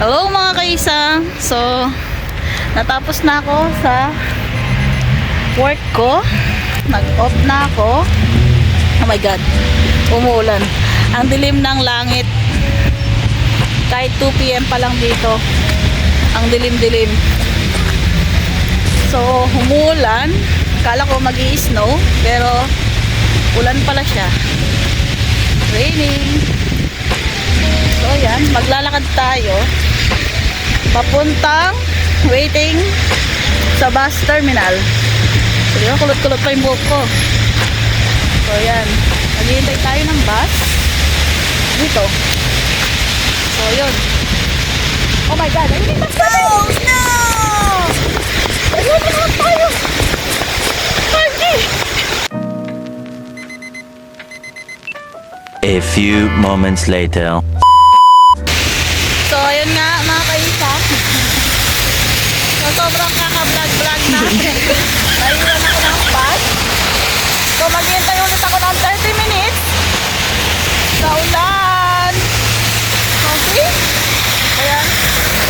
Hello mga kaisa. So, natapos na ako sa work ko. Nag-off na ako. Oh my God. Umuulan. Ang dilim ng langit. Kahit 2 PM pa lang dito. Ang dilim-dilim. So, umuulan. Kala ko mag-i-snow. Pero, ulan pala siya. Raining. So, yan. Maglalakad tayo. Papuntang waiting sa bus terminal. So, yun, kulot-kulot pa yung buhok ko. So, yan. Maghihintay tayo ng bus. Dito. So, yun. Oh my God! Ayun yung bus tayo! No! Ayun yung bus tayo! Party! A few moments later. So, ayun nga mga kaisa. So, sobrang kaka-vlog-vlog na. Naiwan ako ng bus. So, maghihintay ulit ako ng 30 minutes. Sa ulan. Okay? Ayan.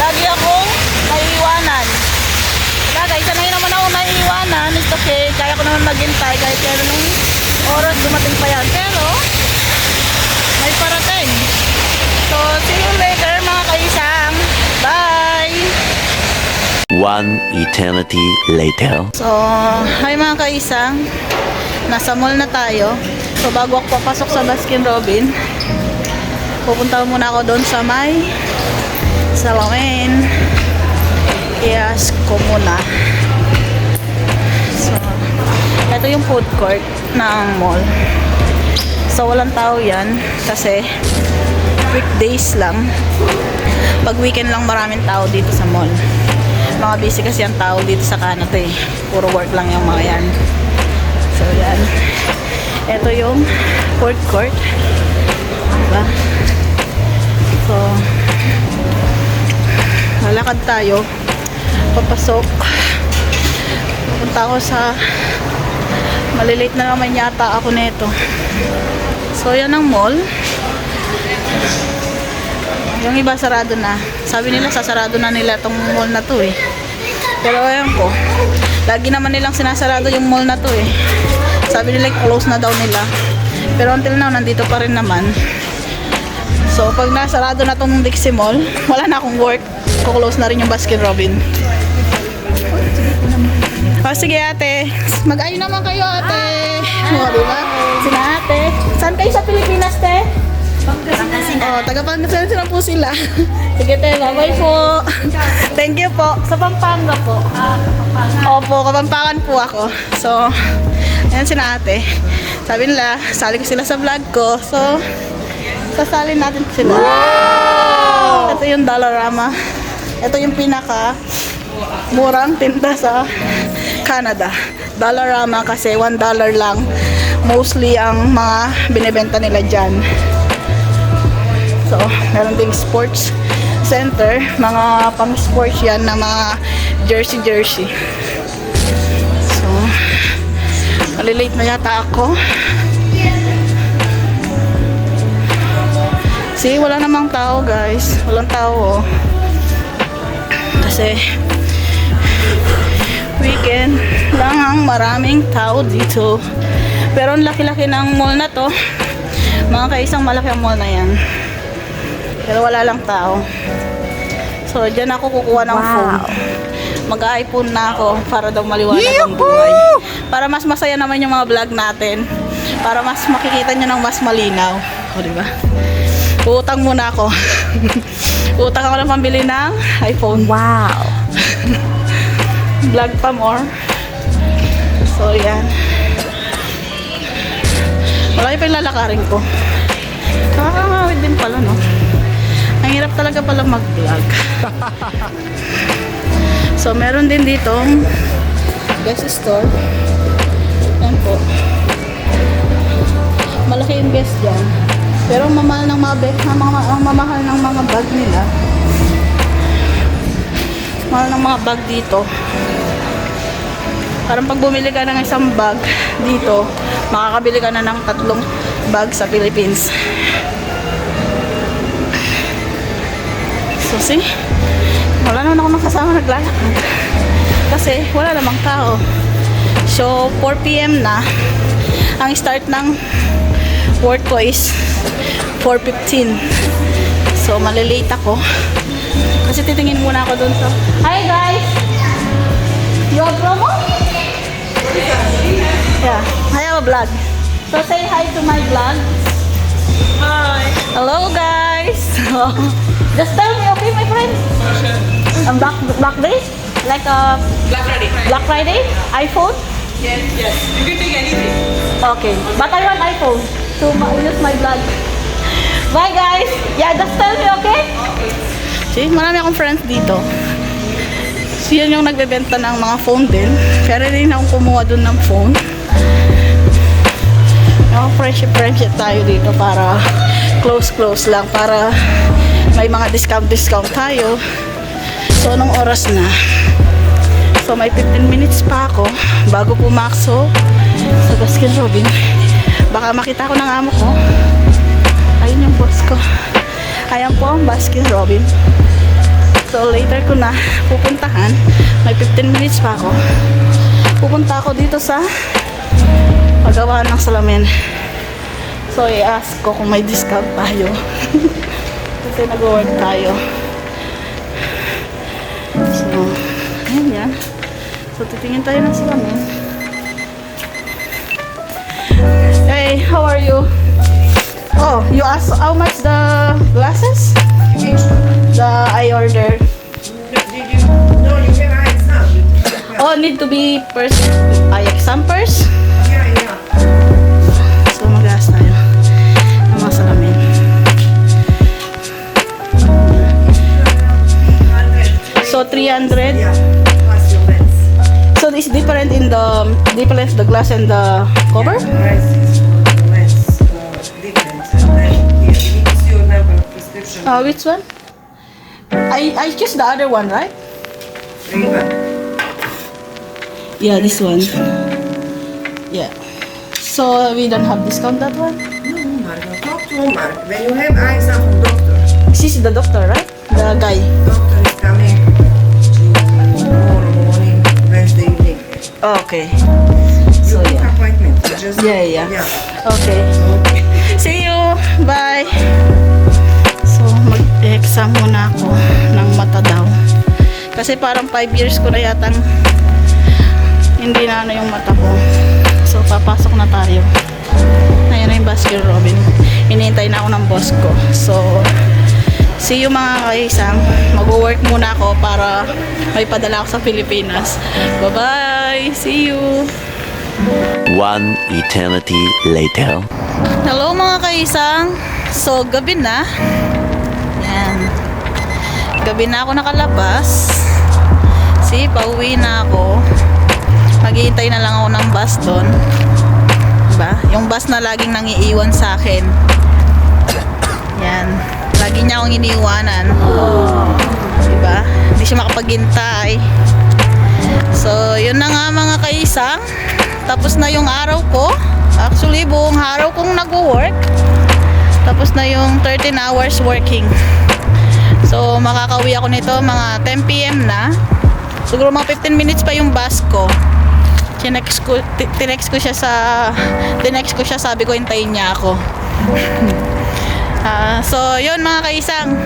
Lagi akong naiiwanan. Bagay, sanay naman ako naiiwanan. It's okay. Kaya ko naman maghintay. Kahit kaya nung oras dumating pa yan. Pero, may parating. So, see you later mga kaisang. Bye! One eternity later. So, hi mga kaisang. Nasa mall na tayo. So, bago ako papasok sa Baskin Robin, pupunta muna ako doon sa may salamin. I-ask ko muna. So, ito yung food court ng mall. So, walang tao yan kasi weekdays lang. Pag weekend lang maraming tao dito sa mall. Mga busy kasi ang tao dito sa Canada eh. Puro work lang yung mga yan. So, yan. Ito yung food court. Diba? So, lalakad tayo. Papasok. Pupunta ako sa malilate na naman yata ako nito. So, yan ang mall. Yung iba sarado na. Sabi nila sasarado na nila tong mall na to eh. Pero ayan ko. Lagi naman nilang sinasarado yung mall na to eh. Sabi nila close na daw nila. Pero until now nandito pa rin naman. So pag nasarado na tong Dixie Mall, wala na akong work. Kuklose na rin yung Baskin Robin. Oh, sige ate. Mag-ayo naman kayo ate. O, diba? Sina ate. Saan kayo sa Pilipinas te? Oh, taga Pangasinan na po sila. Sige te, bye po. Thank you po. Sa Pampanga po. Opo, Kapampangan po ako. So, ayan sina ate. Sabi nila, sali ko sila sa vlog ko. So, sasalin natin sila. Wow! Ito yung Dollarama. Ito yung pinaka murang tinda sa Canada. Dollarama kasi $1 lang. Mostly ang mga binibenta nila dyan. So, meron ding sports center. Mga pang-sports yan na mga jersey. So, malilate na yata ako. See, wala namang tao guys. Walang tao oh. Kasi weekend lang ang maraming tao dito. Pero ang laki-laki ng mall na to. Mga kaisang malaki ang mall na yan. Pero wala lang tao. So, dyan ako kukuha ng phone. Mag-iPhone na ako para daw maliwanag ang buhay. Para mas masaya naman yung mga vlog natin. Para mas makikita nyo ng mas malinaw. O, diba? Utang muna ako. Utang ako ng pambili ng iPhone. Wow! Vlog pa more. So, yan. Malaki pa yung lalakarin ko. Nakakangawid din pala, no? Ang hirap talaga pala mag-vlog. So, meron din ditong guest store. Yan po. Malaki yung guest dyan. Pero ang mamahal ng mga bag, ang mamahal ng mga bag nila. Mahal ng mga bag dito. Parang pag bumili ka ng isang bag dito, makakabili ka na ng 3 bag sa Philippines. So, So, see? Wala naman ako nakasama naglalakad. Kasi wala namang tao. So, 4 p.m. na. Ang start ng work ko is 4:15. So, malilate ako. Kasi titingin muna ako dun sa... Hi guys! You have promo? Yeah, I have a vlog. So, say hi to my vlog. Hi. Hello guys! Just tell me, okay my friend? Black Day? Like a Black Friday. Black Friday? iPhone? Yes, yes. You can take anything. Okay. But I want iPhone to use my vlog. Bye guys! Yeah, just tell me, okay? See, marami akong friends dito. So, yun yung nagbebenta ng mga phone din. Pero rin akong kumuha dun ng phone. Friendship tayo dito para close lang. Para may mga discount tayo. So, anong oras na? So, may 15 minutes pa ako bago pumakso sa Baskin Robin. Baka makita ko ng amo ko. Ayun yung boss ko. Ayan po ang Baskin Robin. So, later ko na pupuntahan. May 15 minutes pa ako. Pupunta ako dito sa paggawa ng salamin. So, i-ask ko kung may discount tayo. Kasi nag-work tayo. So, ayan yan. So, titingin tayo ng salamin. Hey, how are you? Oh, you asked how much the glasses? The I ordered. Did you? No, you can hide some. Oh, need to be first eye exam first. Yeah, yeah. So, mag-ask tayo ng mga salamin. 100. So, 300. Yeah. Plus your lens. So, it's different in the glass and the cover? Price is for the lens different. And then here, it gives you a number of prescription. Which one? I choose the other one, right? Ray-Ban. Yeah, this one. Yeah. So, we don't have discount that one? No, Mark, no, talk to Mark. When you have eye exam from doctor, This is the doctor, right? The guy. doctor is coming tomorrow morning, Wednesday evening. Okay. You So, book yeah. appointment. You just Yeah. Yeah. Okay. See you. Bye. So, mag-exam muna ako ng mata daw. Kasi parang 5 years ko na yatang hindi na yung mata ko. So, papasok na tayo. Ayan na yung Baskin Robin. Hinihintay na ako ng boss ko. So, see you mga kaisang. Mag-work muna ako para may padala ako sa Pilipinas. Bye-bye. See you. One eternity later. Hello mga kaisang. So, gabi na. Yan. Gabi na ako nakalabas. See, pauwi na ako. Maghihintay na lang ako ng bus doon. Diba? Yung bus na laging nangiiwan sa akin. Yan. Lagi niya akong iniiwanan. Diba? Hindi siya makapaghintay. So, yun na nga mga kaisang. Tapos na yung araw ko. Actually, buong araw kong nag-work. Tapos na yung 13 hours working. So, makakauwi ako nito mga 10 p.m. na. Siguro mga 15 minutes pa yung bus ko. Tinext ko siya sabi ko hintayin niya ako. So, yun mga kaisang.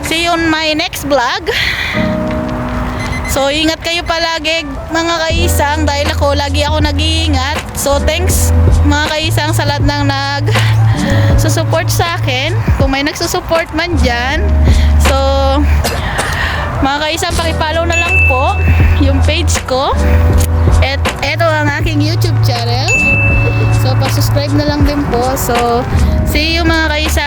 See you on my next vlog. So, ingat kayo palagi mga kaisang dahil lagi ako nag-iingat. So, thanks mga kaisang sa lahat ng nag-susupport sa akin. Kung may nagsusupport man dyan. So, mga kaisang, pakipollow na lang po yung page ko. At eto ang aking YouTube channel. So, pa-subscribe na lang din po. So, see you mga kaisang.